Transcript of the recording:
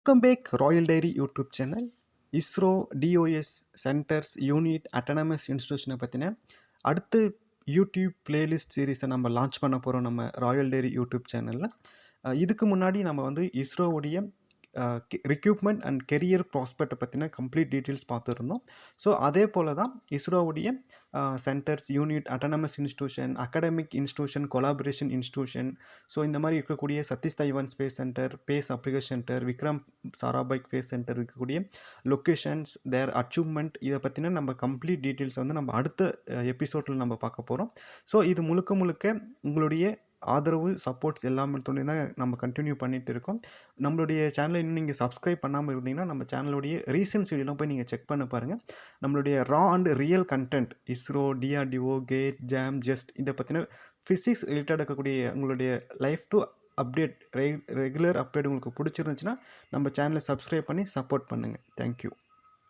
Welcome back Royal Diary YouTube channel. ISRO DOS centres unit autonomous இன்ஸ்டியூஷனை பற்றின அடுத்த YouTube playlist சீரீஸை நம்ம லான்ச் பண்ண போகிறோம் நம்ம ராயல் டைரி யூடியூப் சேனலில். இதுக்கு முன்னாடி நம்ம வந்து இஸ்ரோவுடைய ரிக்ரூட்மெண்ட் அண்ட் கெரியர் ப்ராஸ்பெக்டை பற்றின கம்ப்ளீட் டீட்டெயில்ஸ் பார்த்துருந்தோம். ஸோ அதே போல் தான் இஸ்ரோவுடைய centres unit autonomous institution, academic institution, collaboration institution, so இந்த மாதிரி இருக்கக்கூடிய Satish Dhawan space centre, space application centre, Vikram Sarabhai space centre இருக்கக்கூடிய லொக்கேஷன்ஸ், தேர் அச்சீவ்மெண்ட், இதை பற்றின நம்ம கம்ப்ளீட் டீட்டெயில்ஸ் வந்து நம்ம அடுத்த எபிசோடில் நம்ம பார்க்க போகிறோம். ஸோ இது முழுக்க முழுக்க உங்களுடைய ஆதரவு, சப்போர்ட்ஸ் எல்லாமே துணை தான் நம்ம கண்டினியூ பண்ணிகிட்டு இருக்கோம். நம்மளுடைய சேனலை இன்னும் நீங்கள் சப்ஸ்கிரைப் பண்ணாமல் இருந்தீங்கன்னா நம்ம சேனலுடைய ரீசன்ஸ் வீடியோலாம் போய் நீங்கள் செக் பண்ண பாருங்கள். நம்மளுடைய raw and real content, ISRO, DRDO, GATE, JAM, just இதை பற்றின ஃபிசிக்ஸ் ரிலேட்டடாக இருக்கக்கூடிய உங்களுடைய life to update, regular update உங்களுக்கு பிடிச்சிருந்துச்சுன்னா நம்ம சேனலை சப்ஸ்கிரைப் பண்ணி சப்போர்ட் பண்ணுங்கள். தேங்க்யூ.